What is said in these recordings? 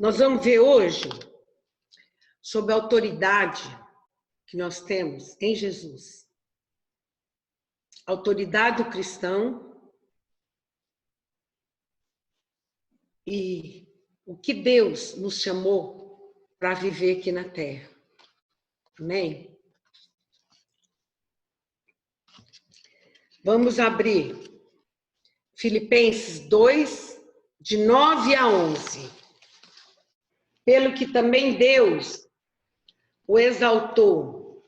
Nós vamos ver hoje sobre a autoridade que nós temos em Jesus. A autoridade do cristão e o que Deus nos chamou para viver aqui na Terra. Amém? Vamos abrir Filipenses 2, de 9 a 11. Pelo que também Deus o exaltou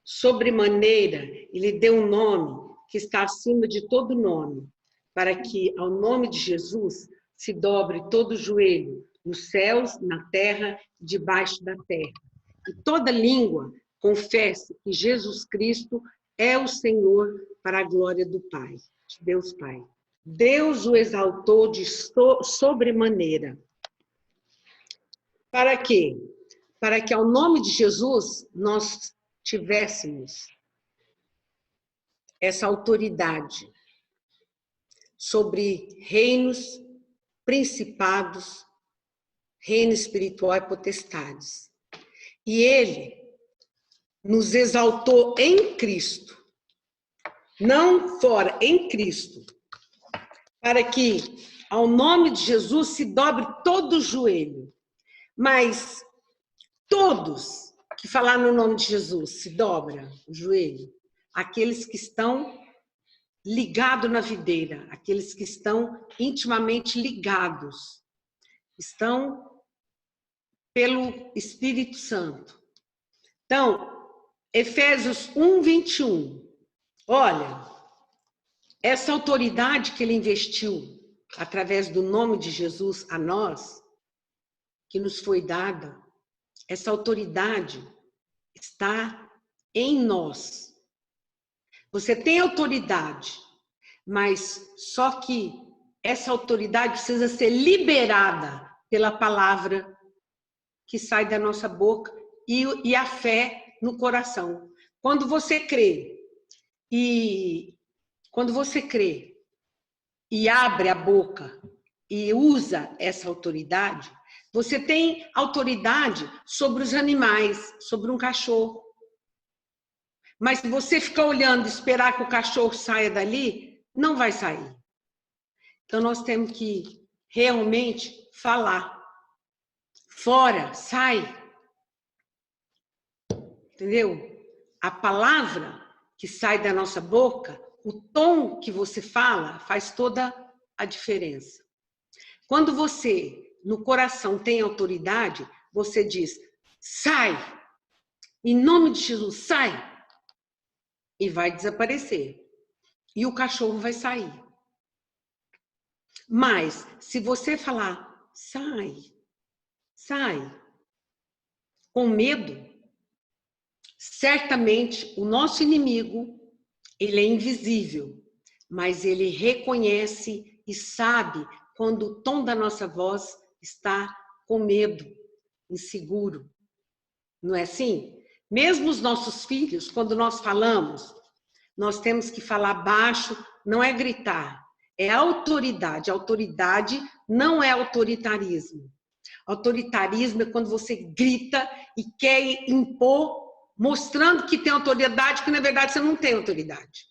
sobremaneira e lhe deu um nome que está acima de todo nome, para que ao nome de Jesus se dobre todo o joelho, nos céus, na terra, debaixo da terra. E toda língua confesse que Jesus Cristo é o Senhor, para a glória do Pai, de Deus Pai. Deus o exaltou de sobremaneira. Para quê? Para que ao nome de Jesus nós tivéssemos essa autoridade sobre reinos, principados, reino espiritual e potestades. E Ele nos exaltou em Cristo, não fora, em Cristo, para que ao nome de Jesus se dobre todo o joelho. Mas todos que falar no nome de Jesus se dobra o joelho, aqueles que estão ligados na videira, aqueles que estão intimamente ligados, estão pelo Espírito Santo. Então, Efésios 1, 21. Olha, essa autoridade que ele investiu através do nome de Jesus a nós, que nos foi dada, essa autoridade está em nós. Você tem autoridade, mas só que essa autoridade precisa ser liberada pela palavra que sai da nossa boca e a fé no coração. Quando você crê e abre a boca e usa essa autoridade, você tem autoridade sobre os animais, sobre um cachorro. Mas se você ficar olhando e esperar que o cachorro saia dali, não vai sair. Então nós temos que realmente falar. Fora, sai. Entendeu? A palavra que sai da nossa boca, o tom que você fala, faz toda a diferença. Quando você, no coração, tem autoridade, você diz, sai. Em nome de Jesus, sai. E vai desaparecer. E o cachorro vai sair. Mas, se você falar, sai, com medo, certamente o nosso inimigo, ele é invisível, mas ele reconhece e sabe quando o tom da nossa voz está com medo, inseguro. Não é assim? Mesmo os nossos filhos, quando nós falamos, nós temos que falar baixo, não é gritar, é autoridade. Autoridade não é autoritarismo. Autoritarismo é quando você grita e quer impor, mostrando que tem autoridade, que na verdade você não tem autoridade.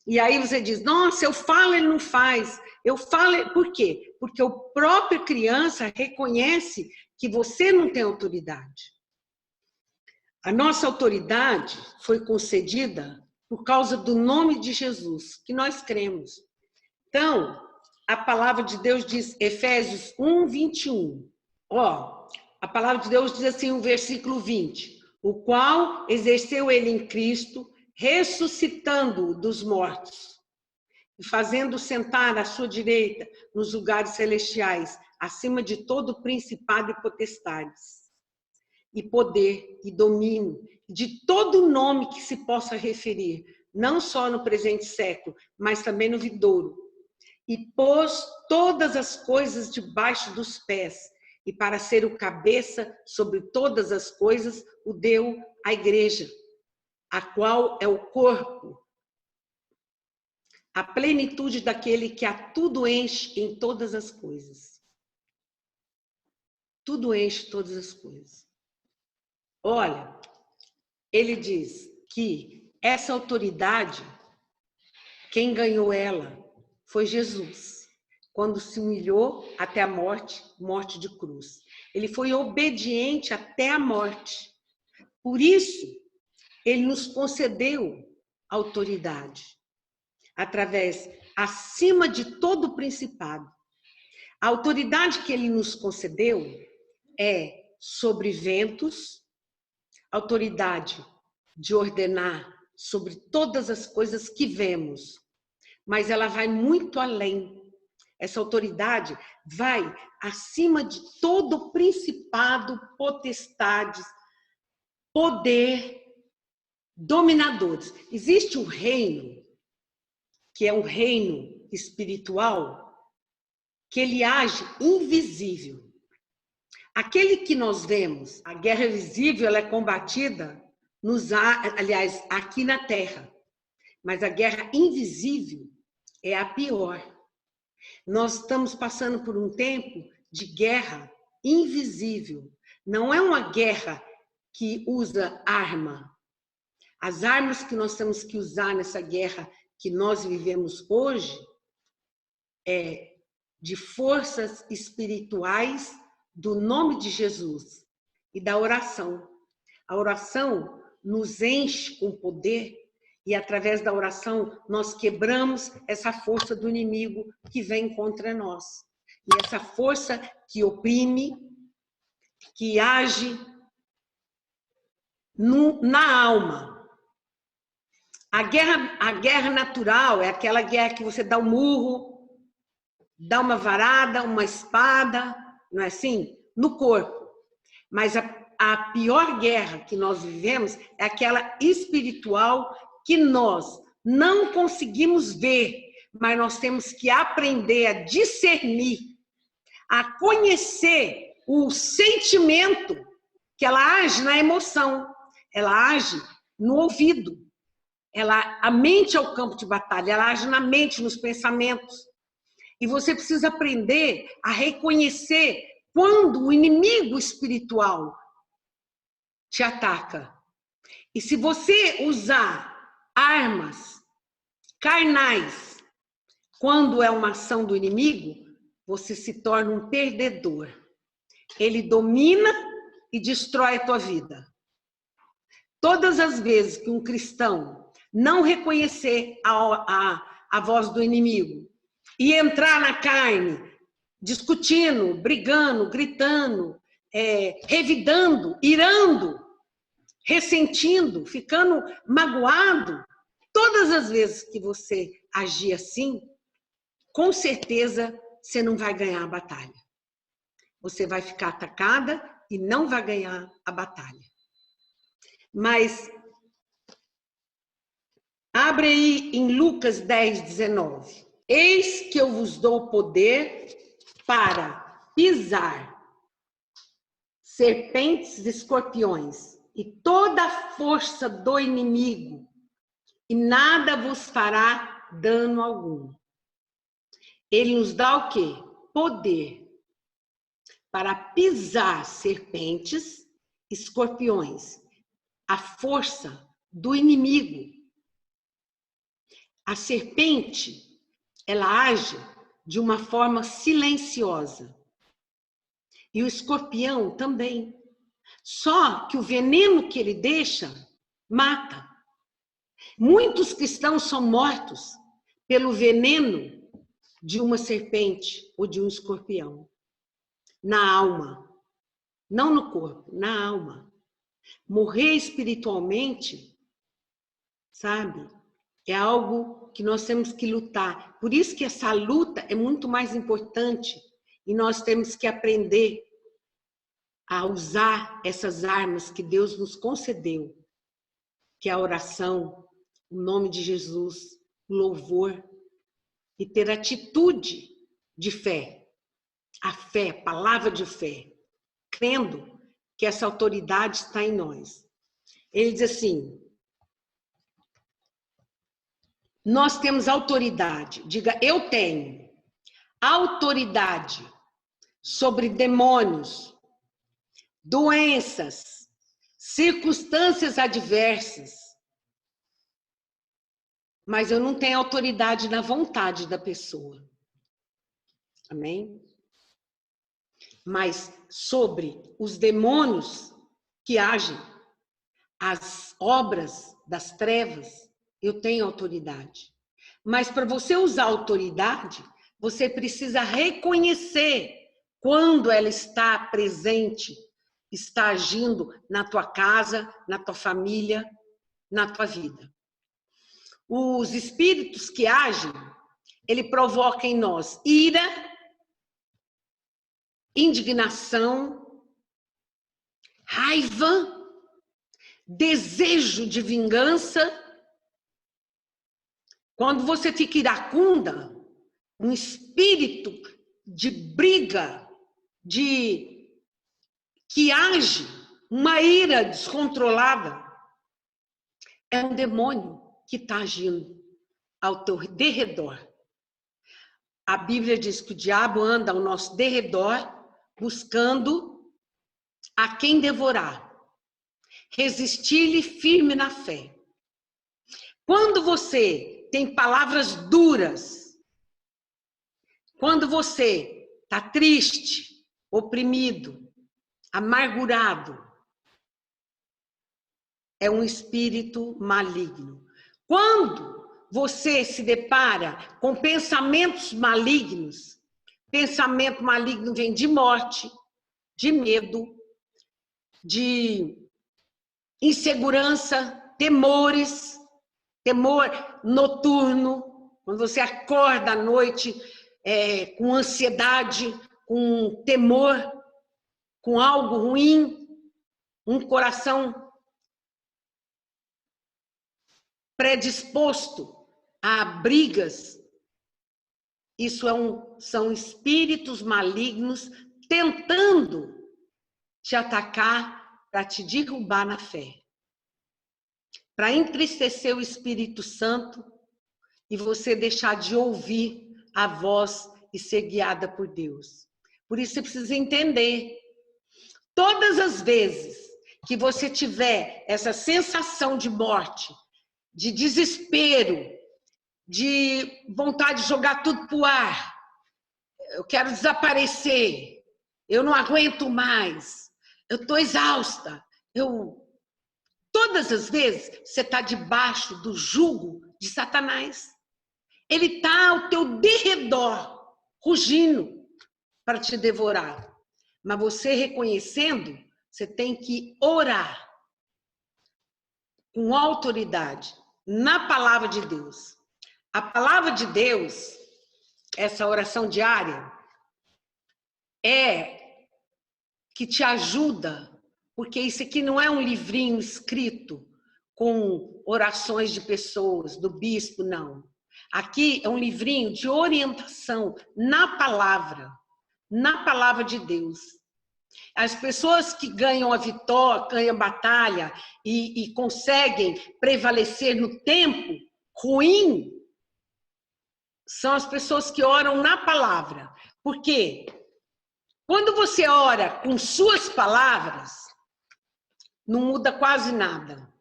E aí você diz, nossa, eu falo, ele não faz. Eu falo, por quê? Porque a própria criança reconhece que você não tem autoridade. A nossa autoridade foi concedida por causa do nome de Jesus, que nós cremos. Então, a palavra de Deus diz, Efésios 1, 21. Ó, a palavra de Deus diz assim, o versículo 20. O qual exerceu ele em Cristo, ressuscitando-o dos mortos, e fazendo sentar à sua direita nos lugares celestiais, acima de todo principado e potestades, e poder e domínio, de todo nome que se possa referir, não só no presente século, mas também no vindouro. E pôs todas as coisas debaixo dos pés, e para ser o cabeça sobre todas as coisas, o deu à igreja, a qual é o corpo, a plenitude daquele que a tudo enche em todas as coisas. tudo enche todas as coisas. Olha, ele diz que essa autoridade, quem ganhou ela foi Jesus, quando se humilhou até a morte, morte de cruz. Ele foi obediente até a morte. Por isso, ele nos concedeu autoridade, através, acima de todo o principado. A autoridade que ele nos concedeu é sobre ventos, autoridade de ordenar sobre todas as coisas que vemos, mas ela vai muito além. Essa autoridade vai acima de todo o principado, potestades, poder, dominadores. Existe um reino, que é um reino espiritual, que ele age invisível. Aquele que nós vemos, a guerra visível, ela é combatida, aliás, aqui na Terra. Mas a guerra invisível é a pior. Nós estamos passando por um tempo de guerra invisível. Não é uma guerra que usa arma. As armas que nós temos que usar nessa guerra que nós vivemos hoje é de forças espirituais do nome de Jesus e da oração. A oração nos enche com poder e, através da oração, nós quebramos essa força do inimigo que vem contra nós. E essa força que oprime, que age na alma. A guerra natural é aquela guerra que você dá um murro, dá uma varada, uma espada, não é assim? No corpo. Mas a pior guerra que nós vivemos é aquela espiritual que nós não conseguimos ver, mas nós temos que aprender a discernir, a conhecer o sentimento, que ela age na emoção, ela age no ouvido, a mente é o campo de batalha, ela age na mente, nos pensamentos. E você precisa aprender a reconhecer quando o inimigo espiritual te ataca. E se você usar armas carnais quando é uma ação do inimigo, você se torna um perdedor. Ele domina e destrói a tua vida. Todas as vezes que um cristão não reconhecer a voz do inimigo e entrar na carne, discutindo, brigando, gritando, revidando, irando, ressentindo, ficando magoado, todas as vezes que você agir assim, com certeza você não vai ganhar a batalha. Você vai ficar atacada e não vai ganhar a batalha. Mas abre aí em Lucas 10, 19. Eis que eu vos dou poder para pisar serpentes e escorpiões e toda a força do inimigo, e nada vos fará dano algum. Ele nos dá o quê? Poder para pisar serpentes, escorpiões, a força do inimigo. A serpente, ela age de uma forma silenciosa. E o escorpião também. Só que o veneno que ele deixa mata. Muitos cristãos são mortos pelo veneno de uma serpente ou de um escorpião. Na alma. Não no corpo, na alma. Morrer espiritualmente, sabe? É algo que nós temos que lutar. Por isso que essa luta é muito mais importante. E nós temos que aprender a usar essas armas que Deus nos concedeu, que é a oração, o nome de Jesus, o louvor, e ter atitude de fé. A fé, palavra de fé, crendo que essa autoridade está em nós. Ele diz assim, nós temos autoridade, diga, eu tenho autoridade sobre demônios, doenças, circunstâncias adversas. Mas eu não tenho autoridade na vontade da pessoa. Amém? Mas sobre os demônios que agem, as obras das trevas, eu tenho autoridade. Mas para você usar autoridade, você precisa reconhecer quando ela está presente, está agindo na tua casa, na tua família, na tua vida. Os espíritos que agem, ele provoca em nós ira, indignação, raiva, desejo de vingança. Quando você fica iracunda, um espírito de briga, que age, uma ira descontrolada, é um demônio que está agindo ao teu derredor. A Bíblia diz que o diabo anda ao nosso derredor, buscando a quem devorar. Resistir-lhe firme na fé. Quando você tem palavras duras, quando você está triste, oprimido, amargurado, é um espírito maligno. Quando você se depara com pensamentos malignos, pensamento maligno vem de morte, de medo, de insegurança, temores, temor noturno, quando você acorda à noite com ansiedade, com temor, com algo ruim, um coração predisposto a brigas, isso são espíritos malignos tentando te atacar para te derrubar na fé, para entristecer o Espírito Santo e você deixar de ouvir a voz e ser guiada por Deus. Por isso você precisa entender, todas as vezes que você tiver essa sensação de morte, de desespero, de vontade de jogar tudo pro ar, eu quero desaparecer, eu não aguento mais, eu estou exausta, todas as vezes você está debaixo do jugo de Satanás. Ele está ao teu derredor, rugindo para te devorar. Mas você reconhecendo, você tem que orar com autoridade na palavra de Deus. A palavra de Deus, essa oração diária, é que te ajuda, porque isso aqui não é um livrinho escrito com orações de pessoas, do bispo, não. Aqui é um livrinho de orientação na palavra de Deus. As pessoas que ganham a vitória, ganham a batalha e conseguem prevalecer no tempo ruim, são as pessoas que oram na palavra. Por quê? Quando você ora com suas palavras, não muda quase nada.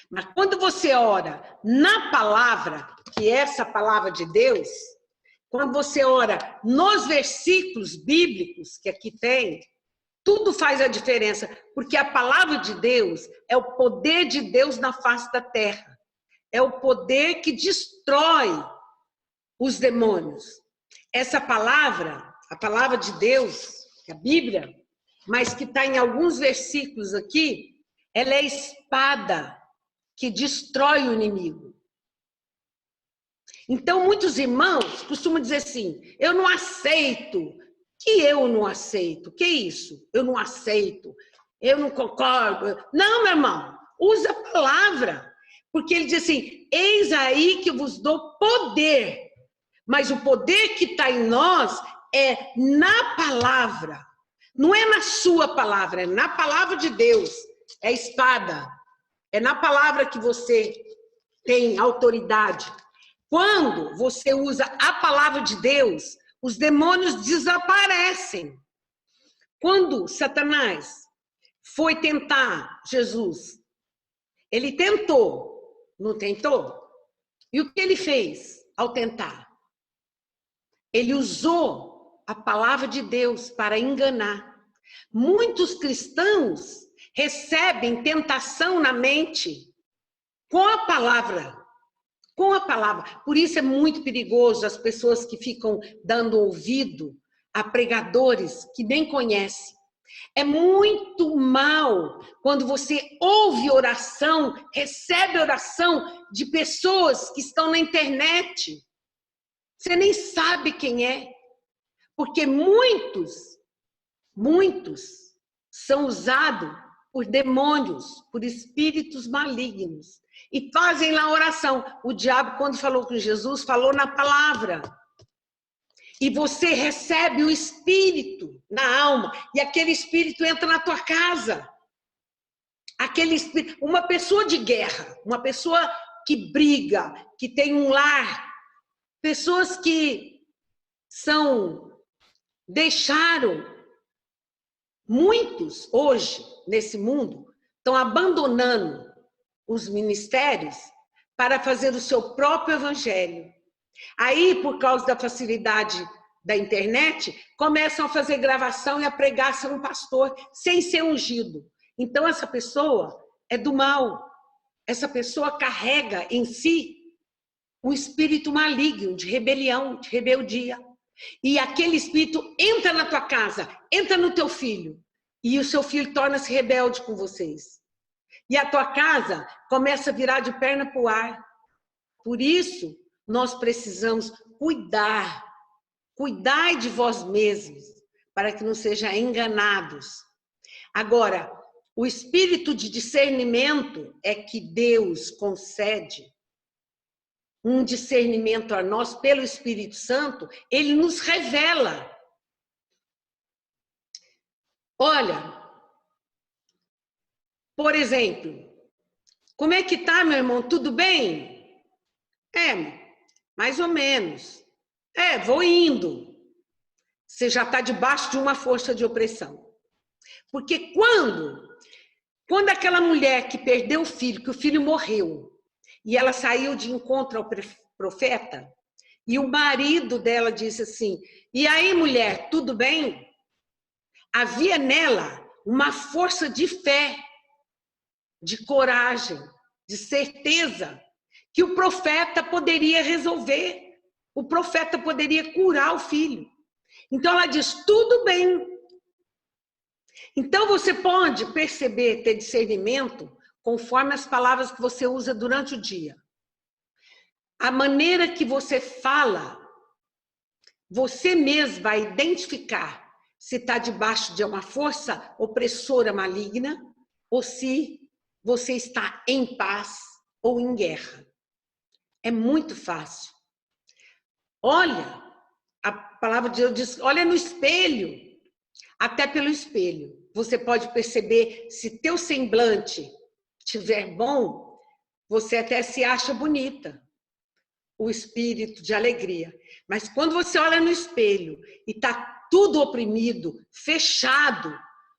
Mas quando você ora na palavra, que é essa palavra de Deus, quando você ora nos versículos bíblicos que aqui tem, tudo faz a diferença, porque a palavra de Deus é o poder de Deus na face da terra. É o poder que destrói os demônios. Essa palavra, a palavra de Deus, a Bíblia, mas que está em alguns versículos aqui, ela é a espada que destrói o inimigo. Então, muitos irmãos costumam dizer assim, eu não aceito. Que eu não aceito? Que isso? Eu não aceito. Eu não concordo. Não, meu irmão, usa a palavra. Porque ele diz assim, eis aí que vos dou poder. Mas o poder que está em nós é na palavra. Não é na sua palavra, é na palavra de Deus. É a espada. É na palavra que você tem autoridade. Quando você usa a palavra de Deus, os demônios desaparecem. Quando Satanás foi tentar Jesus? Ele tentou, não tentou? E o que ele fez ao tentar? Ele usou a palavra de Deus para enganar. Muitos cristãos recebem tentação na mente com a palavra. Com a palavra. Por isso é muito perigoso as pessoas que ficam dando ouvido a pregadores que nem conhecem. É muito mal quando você ouve oração, recebe oração de pessoas que estão na internet. Você nem sabe quem é. Porque muitos são usados por demônios, por espíritos malignos. E fazem lá oração. O diabo, quando falou com Jesus, falou na palavra. E você recebe o espírito na alma. E aquele espírito entra na tua casa. Aquele espírito, uma pessoa de guerra, uma pessoa que briga, que tem um lar. Pessoas que deixaram, muitos hoje nesse mundo, estão abandonando os ministérios para fazer o seu próprio evangelho. Aí, por causa da facilidade da internet, começam a fazer gravação e a pregar ser um pastor sem ser ungido. Então, essa pessoa é do mal. Essa pessoa carrega em si um espírito maligno de rebelião, de rebeldia. E aquele espírito entra na tua casa, entra no teu filho. E o seu filho torna-se rebelde com vocês. E a tua casa começa a virar de perna para o ar. Por isso, nós precisamos cuidar. Cuidai de vós mesmos, para que não sejam enganados. Agora, o espírito de discernimento é que Deus concede um discernimento a nós pelo Espírito Santo, ele nos revela. Olha, por exemplo, como é que tá, meu irmão? Tudo bem? Mais ou menos. Vou indo. Você já está debaixo de uma força de opressão. Porque quando aquela mulher que perdeu o filho, que o filho morreu, e ela saiu de encontro ao profeta, e o marido dela disse assim, e aí, mulher, tudo bem? Havia nela uma força de fé, de coragem, de certeza, que o profeta poderia resolver, o profeta poderia curar o filho. Então ela diz, tudo bem. Então você pode perceber, ter discernimento, conforme as palavras que você usa durante o dia. A maneira que você fala, você mesmo vai identificar se está debaixo de uma força opressora maligna ou se você está em paz ou em guerra. É muito fácil. Olha, a palavra de Deus diz, olha no espelho, até pelo espelho. Você pode perceber se teu semblante estiver bom, você até se acha bonita. O espírito de alegria. Mas quando você olha no espelho e está tudo oprimido, fechado,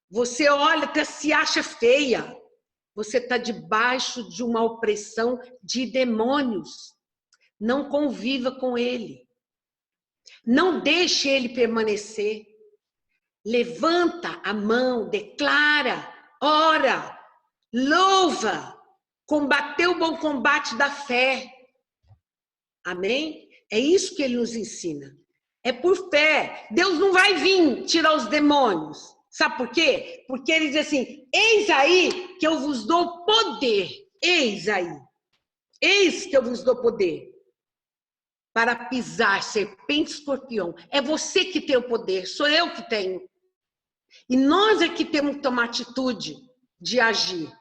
você olha até se acha feia. Você está debaixo de uma opressão de demônios. Não conviva com ele. Não deixe ele permanecer. Levanta a mão, declara, ora, louva, combateu o bom combate da fé. Amém? É isso que ele nos ensina. É por fé. Deus não vai vir tirar os demônios. Sabe por quê? Porque ele diz assim, eis aí que eu vos dou poder. Eis aí. Eis que eu vos dou poder. Para pisar serpente e escorpião. É você que tem o poder, sou eu que tenho. E nós é que temos que tomar atitude de agir.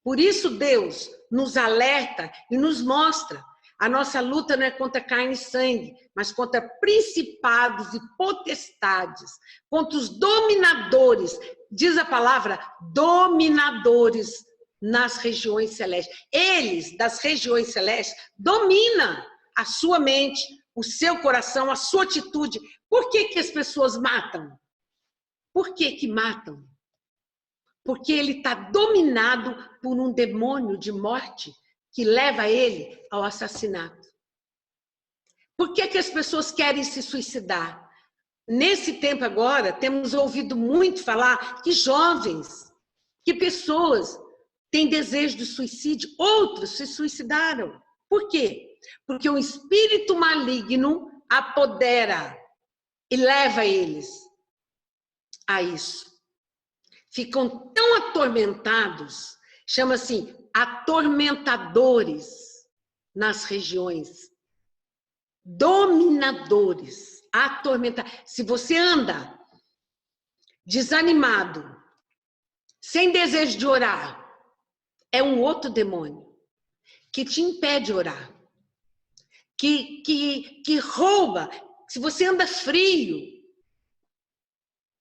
Por isso Deus nos alerta e nos mostra. A nossa luta não é contra carne e sangue, mas contra principados e potestades, contra os dominadores. Diz a palavra, dominadores nas regiões celestes. Eles, das regiões celestes, dominam a sua mente, o seu coração, a sua atitude. Por que as pessoas matam? Por que matam? Porque ele está dominado por um demônio de morte que leva ele ao assassinato. Por que as pessoas querem se suicidar? Nesse tempo agora, temos ouvido muito falar que jovens, que pessoas têm desejo de suicídio, outros se suicidaram. Por quê? Porque um espírito maligno apodera e leva eles a isso. Ficam tão atormentados, chama-se atormentadores nas regiões, dominadores, Se você anda desanimado, sem desejo de orar, é um outro demônio que te impede de orar, que rouba. Se você anda frio,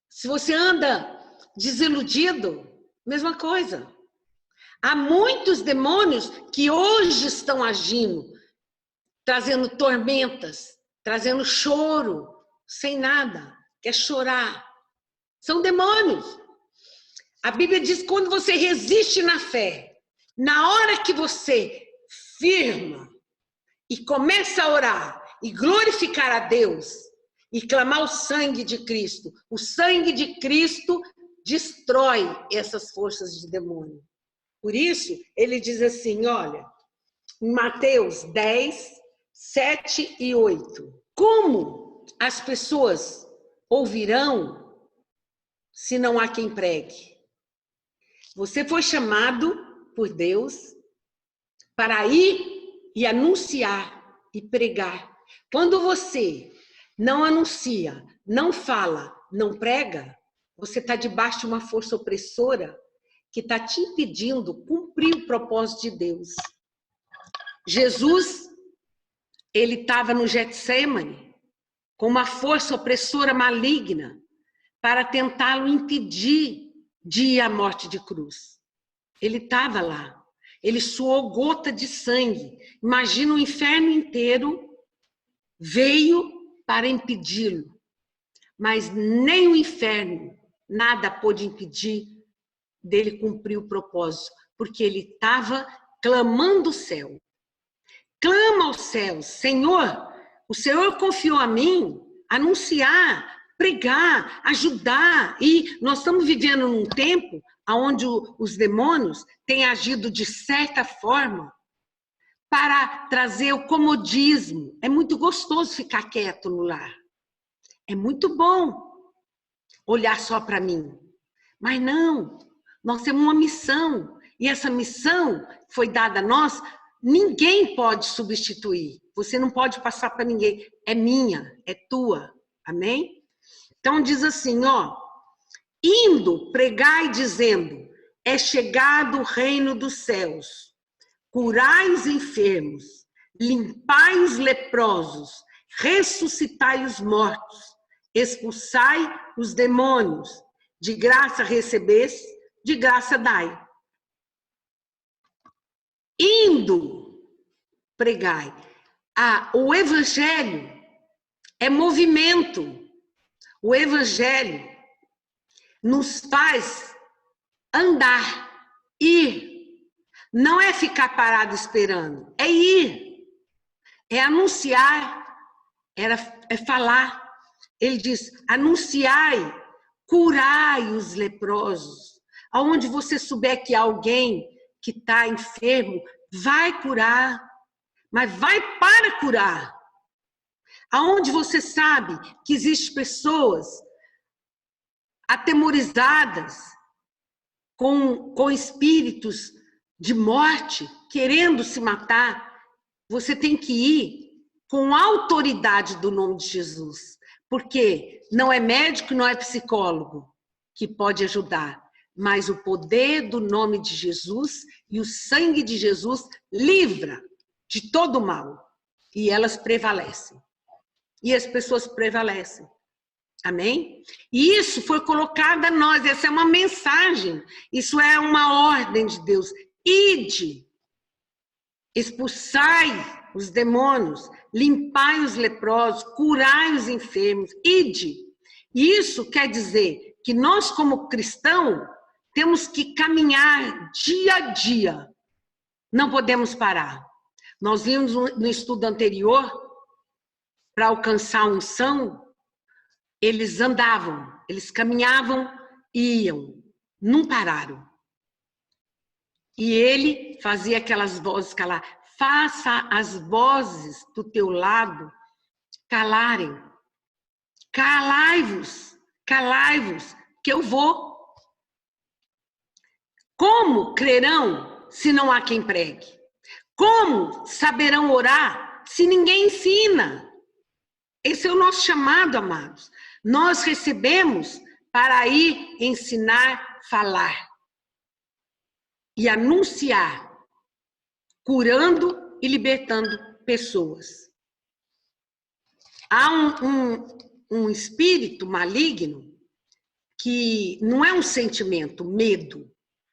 se você anda desiludido, mesma coisa. Há muitos demônios que hoje estão agindo, trazendo tormentas, trazendo choro, sem nada, quer chorar. São demônios. A Bíblia diz que quando você resiste na fé, na hora que você firma e começa a orar e glorificar a Deus e clamar o sangue de Cristo, o sangue de Cristo destrói essas forças de demônio. Por isso, ele diz assim, olha, em Mateus 10, 7 e 8. Como as pessoas ouvirão se não há quem pregue? Você foi chamado por Deus para ir e anunciar e pregar. Quando você não anuncia, não fala, não prega, você está debaixo de uma força opressora que está te impedindo cumprir o propósito de Deus. Jesus, ele estava no Getsemane com uma força opressora maligna para tentá-lo impedir de ir à morte de cruz. Ele estava lá. Ele suou gota de sangue. Imagina o inferno inteiro veio para impedi-lo. Mas nem o inferno, nada pôde impedir dele cumprir o propósito, porque ele estava clamando o céu. Clama ao céu, Senhor, o Senhor confiou a mim anunciar, pregar, ajudar. E nós estamos vivendo num tempo onde os demônios têm agido de certa forma para trazer o comodismo. É muito gostoso ficar quieto no lar. É muito bom olhar só para mim. Mas não, nós temos uma missão. E essa missão foi dada a nós, ninguém pode substituir. Você não pode passar para ninguém. É minha, é tua. Amém? Então diz assim, ó. Indo, pregai dizendo, é chegado o reino dos céus. Curai os enfermos, limpai os leprosos, ressuscitai os mortos, expulsai os demônios. De graça recebeste, de graça dai. Indo, pregai. O evangelho é movimento. O evangelho nos faz andar, ir. Não é ficar parado esperando, é ir. É anunciar, é falar. Ele diz, anunciai, curai os leprosos. Aonde você souber que alguém que está enfermo, vai curar. Mas vai para curar. Aonde você sabe que existem pessoas atemorizadas com espíritos de morte, querendo se matar, você tem que ir com a autoridade do nome de Jesus. Porque não é médico, não é psicólogo que pode ajudar, mas o poder do nome de Jesus e o sangue de Jesus livra de todo o mal. E elas prevalecem. E as pessoas prevalecem. Amém? E isso foi colocado a nós, essa é uma mensagem, isso é uma ordem de Deus. Ide, expulsai os demônios, limpai os leprosos, curai os enfermos, ide. E isso quer dizer que nós, como cristãos, temos que caminhar dia a dia. Não podemos parar. Nós vimos no estudo anterior, para alcançar a unção, eles andavam, eles caminhavam e iam, não pararam. E ele fazia aquelas vozes calar. Faça as vozes do teu lado calarem. Calai-vos, que eu vou. Como crerão se não há quem pregue? Como saberão orar se ninguém ensina? Esse é o nosso chamado, amados. Nós recebemos para ir ensinar, falar e anunciar, curando e libertando pessoas. Há um espírito maligno que não é um sentimento, medo.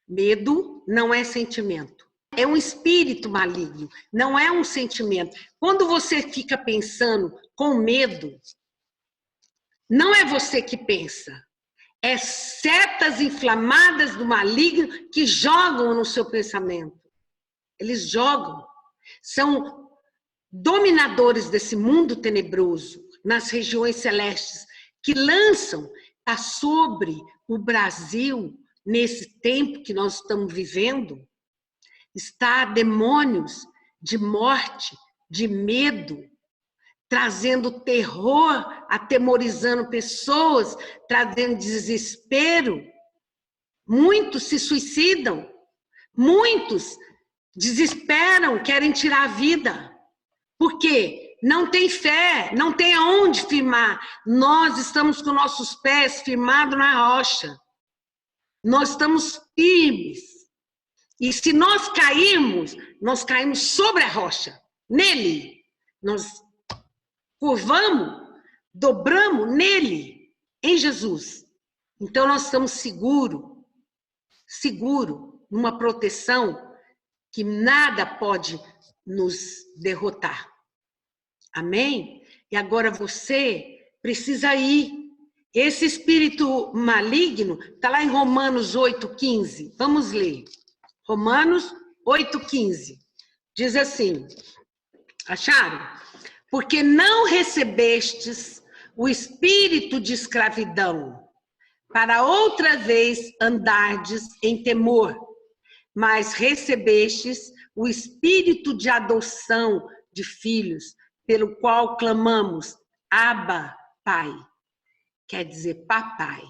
Medo não é sentimento. É um espírito maligno, não é um sentimento. Quando você fica pensando com medo, não é você que pensa. É setas inflamadas do maligno que jogam no seu pensamento. Eles jogam. São dominadores desse mundo tenebroso, nas regiões celestes, que lançam sobre o Brasil, nesse tempo que nós estamos vivendo, está demônios de morte, de medo, trazendo terror, atemorizando pessoas, trazendo desespero. Muitos se suicidam, muitos desesperam, querem tirar a vida. Por quê? Não tem fé, não tem aonde firmar. Nós estamos com nossos pés firmados na rocha. Nós estamos firmes. E se nós caímos sobre a rocha, nele. Nós curvamos, dobramos nele, em Jesus. Então nós estamos seguros, numa proteção que nada pode nos derrotar. Amém? E agora você precisa ir. Esse espírito maligno está lá em Romanos 8,15. Vamos ler. Romanos 8,15. Diz assim, acharam? Porque não recebestes o espírito de escravidão, para outra vez andardes em temor, mas recebestes o espírito de adoção de filhos, pelo qual clamamos, Abba, Pai. Quer dizer, papai.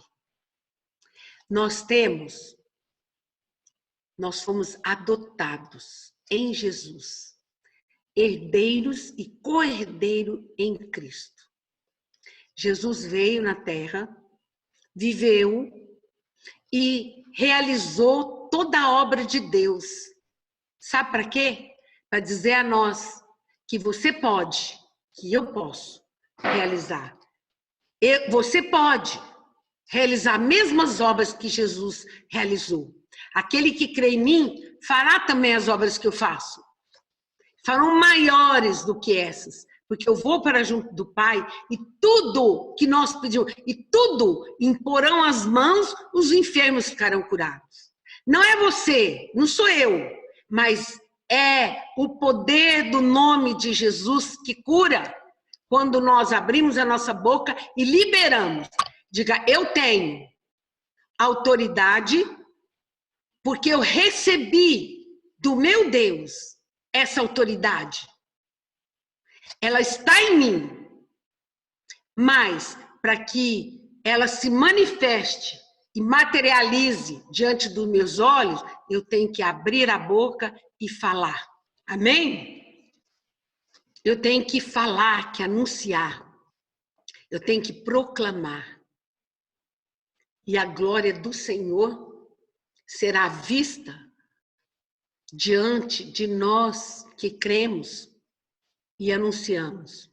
Nós fomos adotados em Jesus, herdeiros e co-herdeiros em Cristo. Jesus veio na terra, viveu e realizou toda a obra de Deus. Sabe para quê? Para dizer a nós que você pode, que eu posso realizar. Você pode realizar as mesmas obras que Jesus realizou. Aquele que crê em mim fará também as obras que eu faço. Farão maiores do que essas, porque eu vou para junto do Pai e tudo que nós pedimos, e tudo imporão as mãos, os enfermos ficarão curados. Não é você, não sou eu, mas é o poder do nome de Jesus que cura. Quando nós abrimos a nossa boca e liberamos, diga, eu tenho autoridade, porque eu recebi do meu Deus essa autoridade. Ela está em mim, mas para que ela se manifeste e materialize diante dos meus olhos, eu tenho que abrir a boca e falar. Amém? Eu tenho que falar, que anunciar. Eu tenho que proclamar. E a glória do Senhor será vista diante de nós que cremos e anunciamos.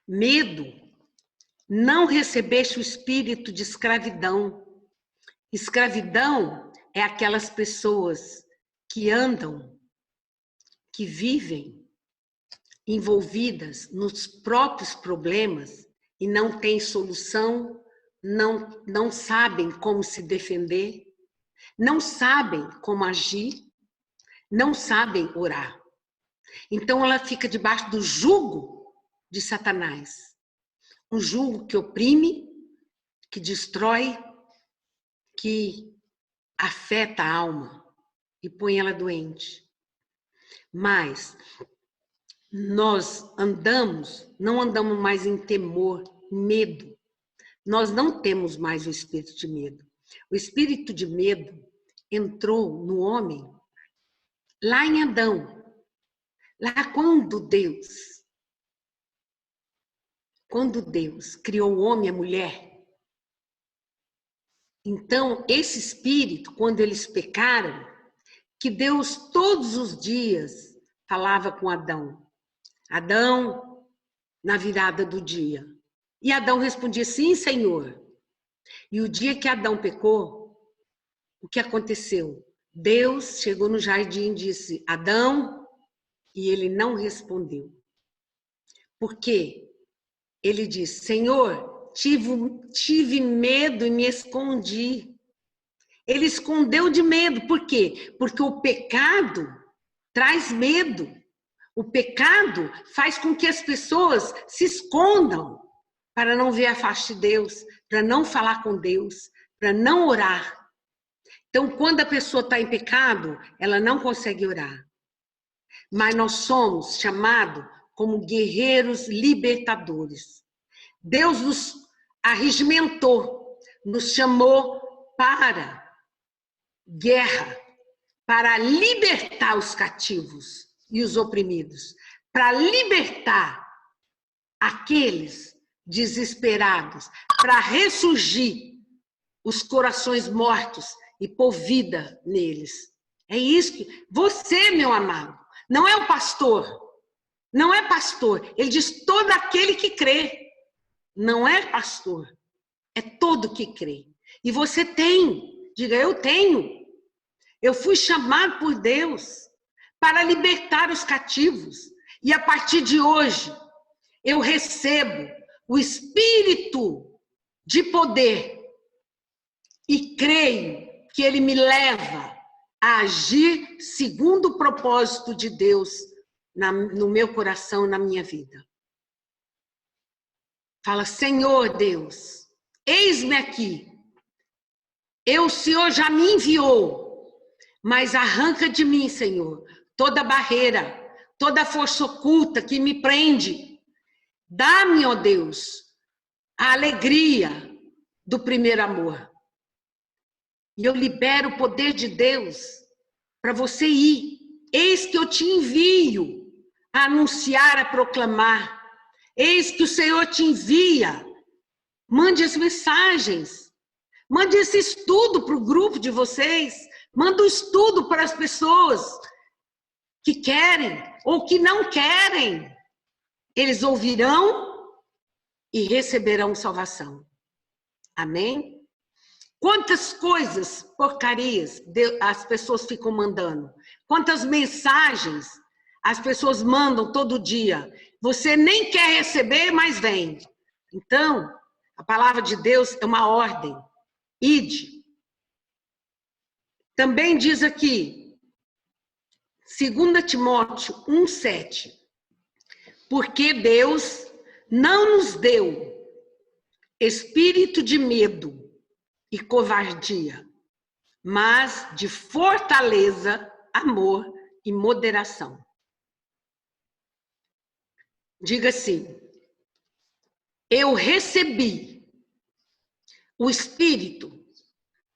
Medo, não recebeste o espírito de escravidão. Escravidão é aquelas pessoas que andam, que vivem envolvidas nos próprios problemas e não têm solução, não sabem como se defender. não sabem como agir, não sabem orar. Então ela fica debaixo do jugo de Satanás. Um jugo que oprime, que destrói, que afeta a alma e põe ela doente. Mas nós não andamos mais em temor, medo. Nós não temos mais o espírito de medo. O espírito de medo entrou no homem lá em Adão. Lá quando Deus criou o homem e a mulher. Então, esse espírito, quando eles pecaram, que Deus todos os dias falava com Adão. Adão, na virada do dia. E Adão respondia, sim, Senhor. E o dia que Adão pecou, o que aconteceu? Deus chegou no jardim e disse, Adão, e ele não respondeu. Por quê? Ele disse, Senhor, tive medo e me escondi. Ele escondeu de medo. Por quê? Porque o pecado traz medo. O pecado faz com que as pessoas se escondam para não ver a face de Deus, para não falar com Deus, para não orar. Então, quando a pessoa está em pecado, ela não consegue orar. Mas nós somos chamados como guerreiros libertadores. Deus nos arregimentou, nos chamou para guerra, para libertar os cativos e os oprimidos, para libertar aqueles desesperados, para ressurgir os corações mortos e pôr vida neles. É isso que você, meu amado, não é o pastor, não é pastor. Ele diz todo aquele que crê. Não é pastor, é todo que crê. E você tem, diga, eu tenho. Eu fui chamado por Deus para libertar os cativos. E a partir de hoje, eu recebo o espírito de poder e creio que ele me leva a agir segundo o propósito de Deus no meu coração, na minha vida. Fala, Senhor Deus, eis-me aqui. O Senhor já me enviou, mas arranca de mim, Senhor, toda barreira, toda força oculta que me prende. Dá-me, ó Deus, a alegria do primeiro amor. E eu libero o poder de Deus para você ir. Eis que eu te envio a anunciar, a proclamar. Eis que o Senhor te envia. Mande as mensagens. Mande esse estudo para o grupo de vocês. Manda o estudo para as pessoas que querem ou que não querem. Eles ouvirão e receberão salvação. Amém? Quantas coisas, porcarias, as pessoas ficam mandando. Quantas mensagens as pessoas mandam todo dia. Você nem quer receber, mas vem. Então, a palavra de Deus é uma ordem. Ide. Também diz aqui, 2 Timóteo 1,7. Porque Deus não nos deu espírito de medo e covardia, mas de fortaleza, amor e moderação. Diga assim, eu recebi o espírito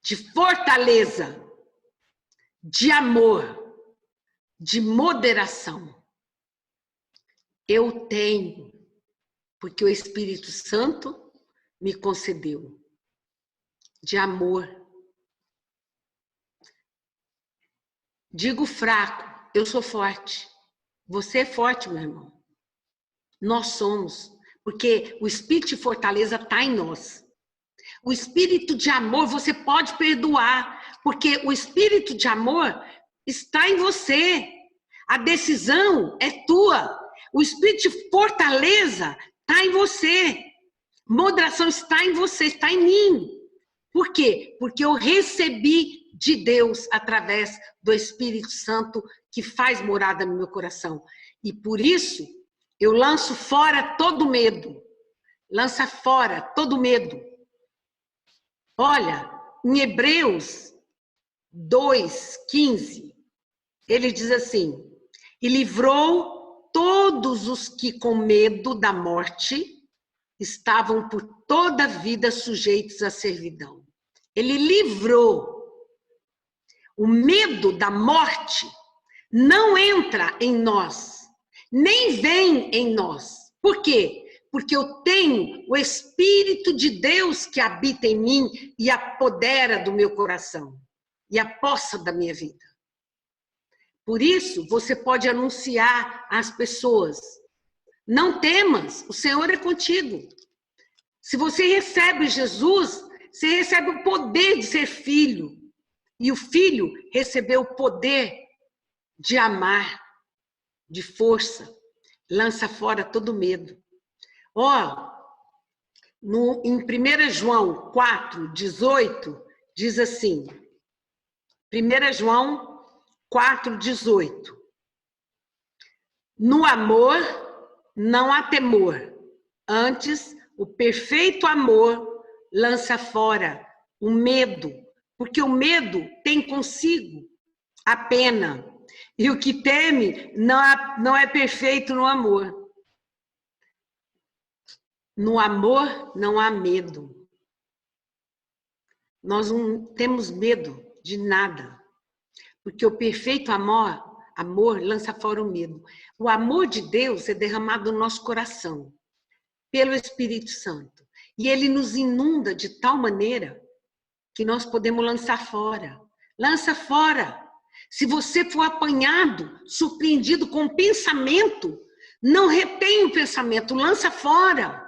de fortaleza, de amor, de moderação. Eu tenho, porque o Espírito Santo me concedeu. De amor. Digo fraco, eu sou forte. Você é forte, meu irmão. Nós somos, porque o espírito de fortaleza está em nós. O espírito de amor, você pode perdoar, porque o espírito de amor está em você. A decisão é tua. O espírito de fortaleza está em você. Moderação está em você, está em mim. Por quê? Porque eu recebi de Deus através do Espírito Santo que faz morada no meu coração. E por isso, eu lanço fora todo medo. Lança fora todo medo. Olha, em Hebreus 2:15, ele diz assim: e livrou todos os que com medo da morte estavam por toda a vida sujeitos à servidão. Ele livrou. O medo da morte não entra em nós, nem vem em nós. Por quê? Porque eu tenho o Espírito de Deus que habita em mim e apodera do meu coração e apossa da minha vida. Por isso, você pode anunciar às pessoas: não temas, o Senhor é contigo. Se você recebe Jesus, você recebe o poder de ser filho. E o filho recebeu o poder de amar, de força. Lança fora todo medo. Em 1 João 4:18, diz assim, 1 João 4:18, no amor não há temor, antes o perfeito amor lança fora o medo, porque o medo tem consigo a pena, e o que teme não é perfeito no amor. No amor não há medo. Nós não temos medo de nada, porque o perfeito amor lança fora o medo. O amor de Deus é derramado no nosso coração, pelo Espírito Santo. E ele nos inunda de tal maneira que nós podemos lançar fora. Lança fora. Se você for apanhado, surpreendido com um pensamento, não retém o pensamento, lança fora.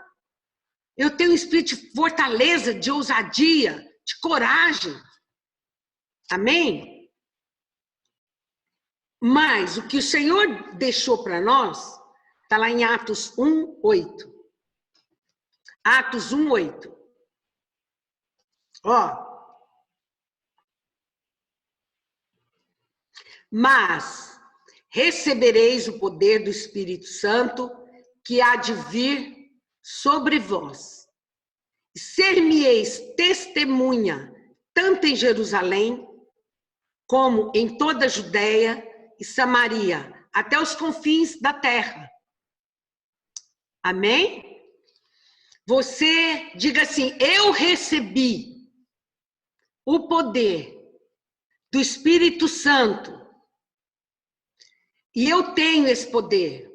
Eu tenho um espírito de fortaleza, de ousadia, de coragem. Amém? Mas o que o Senhor deixou para nós, está lá em Atos 1:8. Atos 1:8. Mas recebereis o poder do Espírito Santo que há de vir sobre vós. Ser-me-eis testemunha, tanto em Jerusalém, como em toda a Judéia e Samaria, até os confins da terra. Amém? Você diga assim: eu recebi o poder do Espírito Santo e eu tenho esse poder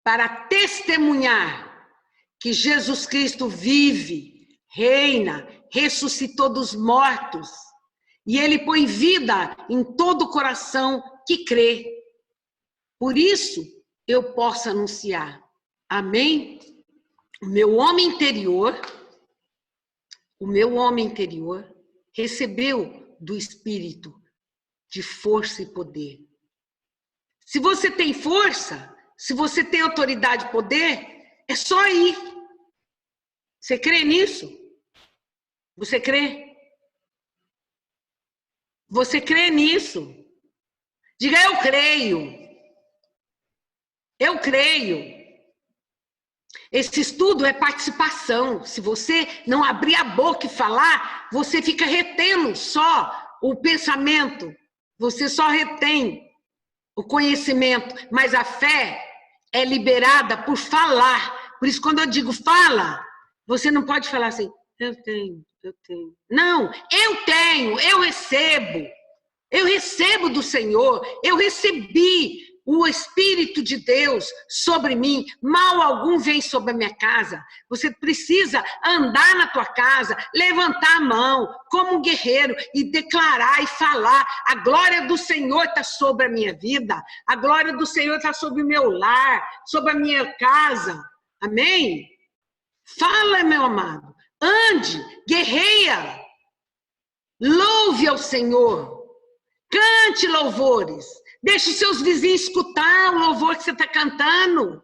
para testemunhar que Jesus Cristo vive, reina, ressuscitou dos mortos, e ele põe vida em todo o coração que crê. Por isso, eu posso anunciar. Amém? O meu homem interior recebeu do Espírito de força e poder. Se você tem força, se você tem autoridade e poder, é só ir. Você crê nisso? Você crê? Você crê nisso? Diga: eu creio. Eu creio. Esse estudo é participação. Se você não abrir a boca e falar, você fica retendo só o pensamento. Você só retém o conhecimento. Mas a fé é liberada por falar. Por isso, quando eu digo fala, você não pode falar assim: eu tenho. Não, eu tenho, eu recebo do Senhor, eu recebi o Espírito de Deus sobre mim, mal algum vem sobre a minha casa. Você precisa andar na tua casa, levantar a mão como um guerreiro e declarar e falar: a glória do Senhor está sobre a minha vida, a glória do Senhor está sobre o meu lar, sobre a minha casa. Amém? Fala, meu amado. Ande, guerreia, louve ao Senhor, cante louvores, deixe os seus vizinhos escutar o louvor que você está cantando.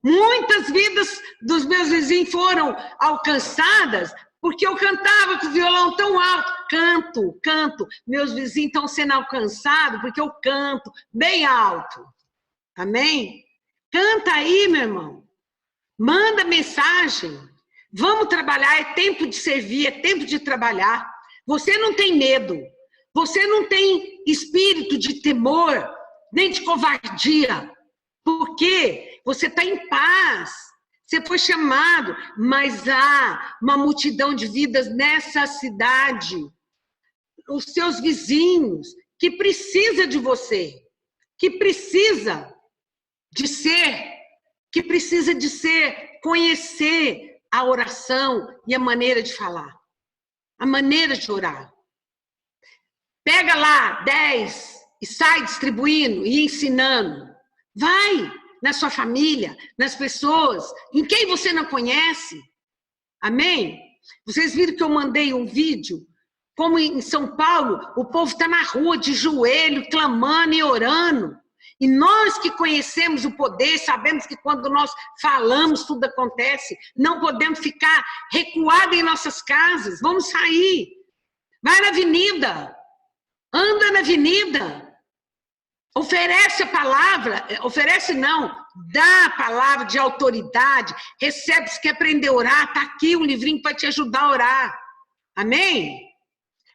Muitas vidas dos meus vizinhos foram alcançadas Porque eu cantava com o violão tão alto. Canto. Meus vizinhos estão sendo alcançados porque eu canto bem alto. Amém? Canta aí, meu irmão. Manda mensagem. Vamos trabalhar, é tempo de servir, é tempo de trabalhar. Você não tem medo. Você não tem espírito de temor, nem de covardia. Porque você está em paz. Você foi chamado, mas há uma multidão de vidas nessa cidade. Os seus vizinhos, que precisa de você, que precisa de ser, conhecer a oração e a maneira de falar, a maneira de orar. Pega lá 10 e sai distribuindo e ensinando. Vai na sua família, nas pessoas, em quem você não conhece. Amém? Vocês viram que eu mandei um vídeo, como em São Paulo, o povo está na rua de joelho, clamando e orando. E nós que conhecemos o poder, sabemos que quando nós falamos, tudo acontece. Não podemos ficar recuados em nossas casas. Vamos sair. Vai na avenida. Anda na avenida. Oferece a palavra, oferece não, dá a palavra de autoridade, recebe, se quer aprender a orar, está aqui um livrinho que vai te ajudar a orar. Amém?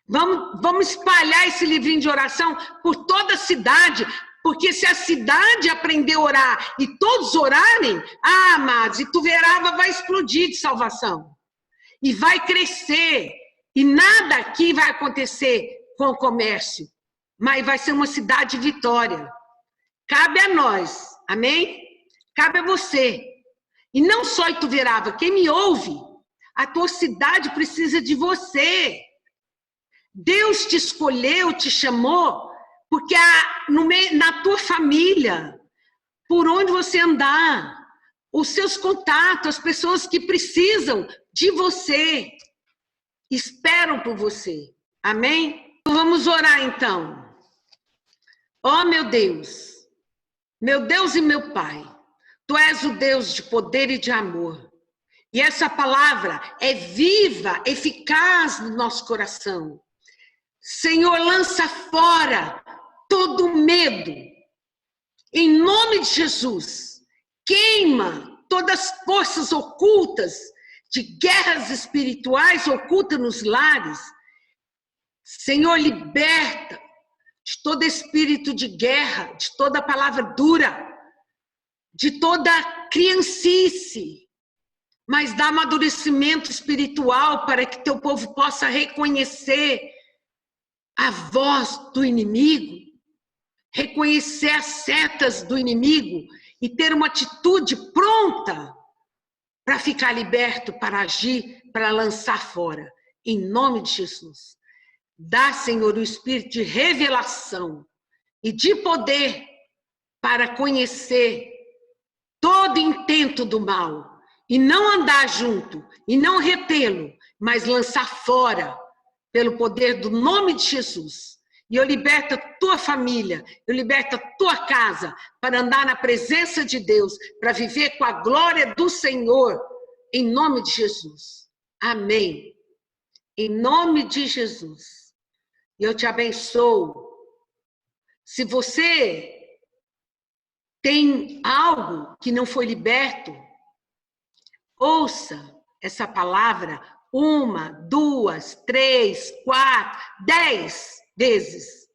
Vamos espalhar esse livrinho de oração por toda a cidade, porque se a cidade aprender a orar e todos orarem, amados, Ituverava vai explodir de salvação. E vai crescer, e nada aqui vai acontecer com o comércio. Mas vai ser uma cidade de vitória. Cabe a nós, amém? Cabe a você. E não só Ituverava, quem me ouve, a tua cidade precisa de você. Deus te escolheu, te chamou, porque na tua família, por onde você andar, os seus contatos, as pessoas que precisam de você, esperam por você. Amém? Vamos orar então. Ó meu Deus e meu Pai, Tu és o Deus de poder e de amor. E essa palavra é viva, eficaz no nosso coração. Senhor, lança fora todo medo. Em nome de Jesus, queima todas as forças ocultas de guerras espirituais ocultas nos lares. Senhor, liberta de todo espírito de guerra, de toda palavra dura, de toda criancice, mas dá amadurecimento espiritual para que teu povo possa reconhecer a voz do inimigo, reconhecer as setas do inimigo e ter uma atitude pronta para ficar liberto, para agir, para lançar fora. Em nome de Jesus. Dá, Senhor, o espírito de revelação e de poder para conhecer todo intento do mal e não andar junto e não retê-lo, mas lançar fora pelo poder do nome de Jesus. E eu liberto a tua família, eu liberto a tua casa para andar na presença de Deus, para viver com a glória do Senhor, em nome de Jesus. Amém. Em nome de Jesus. E eu te abençoo. Se você tem algo que não foi liberto, ouça essa palavra 1, 2, 3, 4, 10 vezes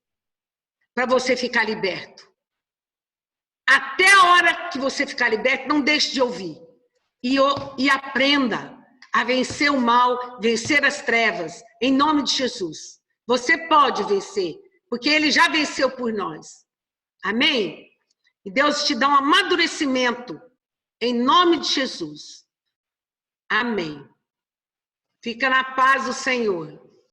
para você ficar liberto. Até a hora que você ficar liberto, não deixe de ouvir. E aprenda a vencer o mal, vencer as trevas, em nome de Jesus. Você pode vencer, porque Ele já venceu por nós. Amém? E Deus te dá um amadurecimento, em nome de Jesus. Amém. Fica na paz do Senhor.